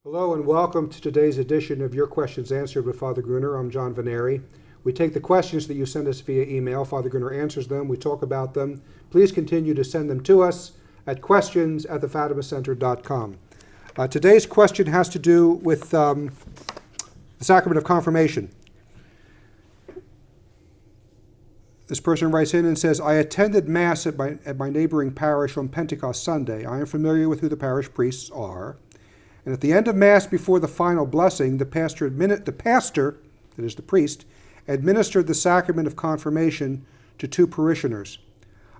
Hello and welcome to today's edition of Your Questions Answered with Father Gruner. I'm John Veneri. We take the questions that you send us via email. Father Gruner answers them. We talk about them. Please continue to send them to us at questions@thefatimacenter.com. Today's question has to do with the sacrament of confirmation. This person writes in and says, I attended Mass at my neighboring parish on Pentecost Sunday. I am familiar with who the parish priests are. And at the end of Mass, before the final blessing, the pastor, that is the priest, administered the sacrament of confirmation to two parishioners.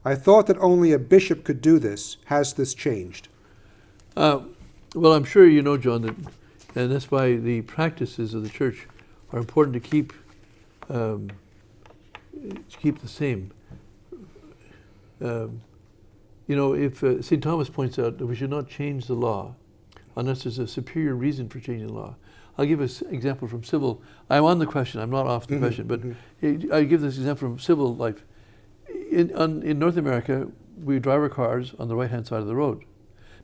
I thought that only a bishop could do this. Has this changed? Well, I'm sure you know, John, and that's why the practices of the Church are important to keep the same. If St. Thomas points out that we should not change the law unless there's a superior reason for changing the law. I'll give an example from civil. I'm on the question, I'm not off the question, but I give this example from civil life. In North America, we drive our cars on the right-hand side of the road.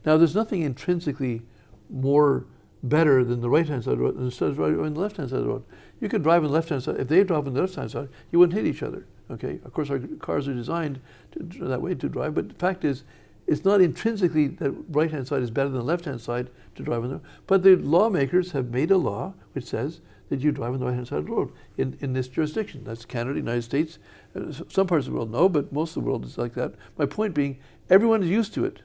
Now, there's nothing intrinsically more better than the right-hand side of the road than on the left-hand side of the road. You could drive on the left-hand side. If they drive on the left-hand side, you wouldn't hit each other. Okay. Of course, our cars are designed that way to drive, but the fact is, it's not intrinsically that right-hand side is better than the left-hand side to drive on the road. But the lawmakers have made a law which says that you drive on the right-hand side of the road in this jurisdiction. That's Canada, United States. Some parts of the world no, but most of the world is like that. My point being, everyone is used to it.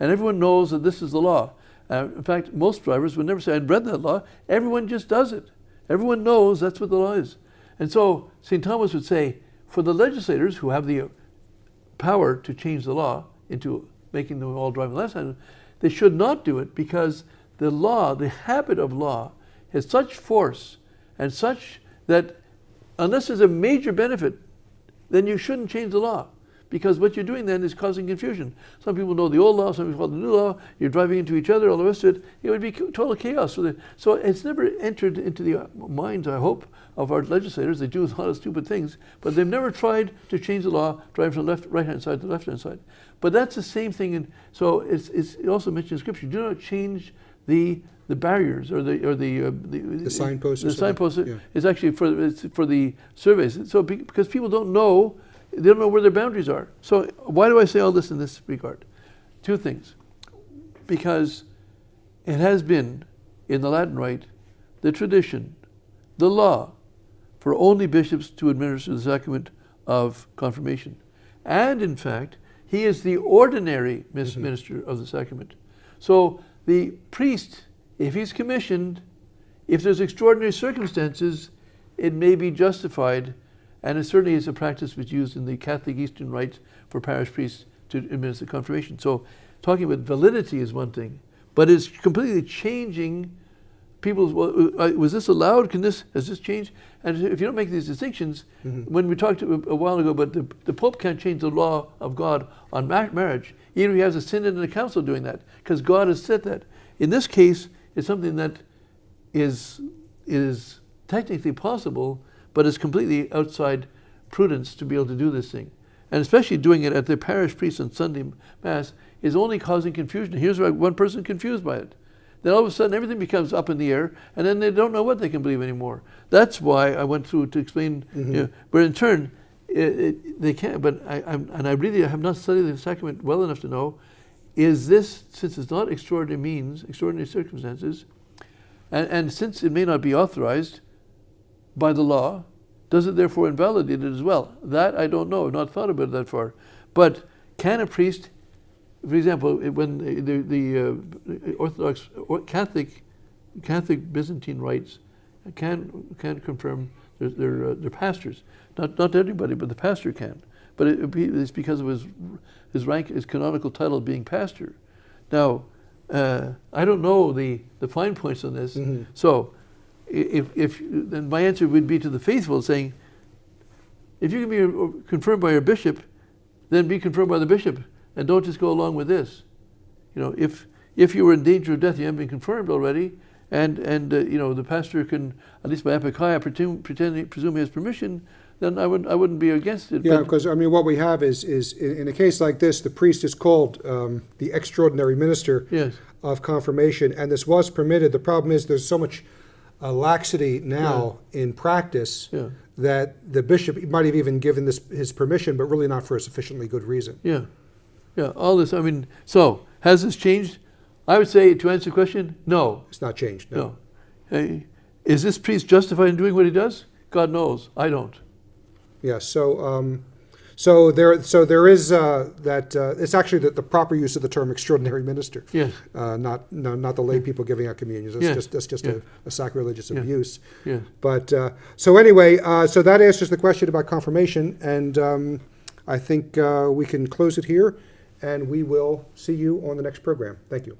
And everyone knows that this is the law. In fact, most drivers would never say, I'd read that law. Everyone just does it. Everyone knows that's what the law is. And so St. Thomas would say, for the legislators who have the power to change the law into making them all drive on the left side, they should not do it because the law, the habit of law, has such force and such that unless there's a major benefit, then you shouldn't change the law. Because what you're doing then is causing confusion. Some people know the old law, some people know the new law, you're driving into each other, all the rest of it. It would be total chaos. So it's never entered into the minds, I hope, of our legislators. They do a lot of stupid things, but they've never tried to change the law, drive from the right-hand side to the left-hand side. But that's the same thing. It also mentioned in Scripture, do not change the barriers or the signposts. The signposts is actually for the surveys. So because people don't know, they don't know where their boundaries are. So why do I say all this in this regard? Two things. Because it has been, in the Latin Rite, the tradition, the law, for only bishops to administer the sacrament of confirmation. And in fact, he is the ordinary minister of the sacrament. So the priest, if he's commissioned, if there's extraordinary circumstances, it may be justified. And it certainly is a practice which is used in the Catholic Eastern rites for parish priests to administer confirmation. So talking about validity is one thing, but it's completely changing people's, was this allowed? Has this changed? And if you don't make these distinctions, when we talked a while ago about the Pope can't change the law of God on marriage, even if he has a synod and a council doing that, because God has said that. In this case, it's something that is technically possible, but it's completely outside prudence to be able to do this thing. And especially doing it at the parish priest on Sunday Mass is only causing confusion. Here's one person confused by it. Then all of a sudden everything becomes up in the air, and then they don't know what they can believe anymore. That's why I went through to explain, but in turn, they can't, but I really have not studied the sacrament well enough to know, is this, since it's not extraordinary means, extraordinary circumstances, and since it may not be authorized by the law, does it therefore invalidate it as well? That I don't know. I've not thought about it that far. But can a priest, for example, when the Orthodox or Catholic Byzantine rites can confirm their pastors? Not everybody, but the pastor can. But it's because of his rank, his canonical title being pastor. Now, I don't know the fine points on this. So, then my answer would be to the faithful, saying, if you can be confirmed by your bishop, then be confirmed by the bishop, and don't just go along with this. If you were in danger of death, you haven't been confirmed already, and the pastor can, at least by epikeia, presume he has permission, then I wouldn't be against it. Yeah, but- because, I mean, what we have is in a case like this, the priest is called the extraordinary minister Yes. of confirmation, and this was permitted. The problem is there's so much laxity now in practice Yeah. that the bishop might have even given this his permission, but really not for a sufficiently good reason. Yeah, yeah, all this, I mean, so, has this changed? I would say, to answer the question, no, It's not changed, no. no. Hey, is this priest justified in doing what he does? God knows, I don't. Yeah, so there is that it's actually the proper use of the term extraordinary minister. Yes, Not the lay people giving out communions. That's just Yeah. a sacrilegious Yeah. abuse. yeah. But so anyway, so that answers the question about confirmation, and I think we can close it here, and we will see you on the next program. Thank you.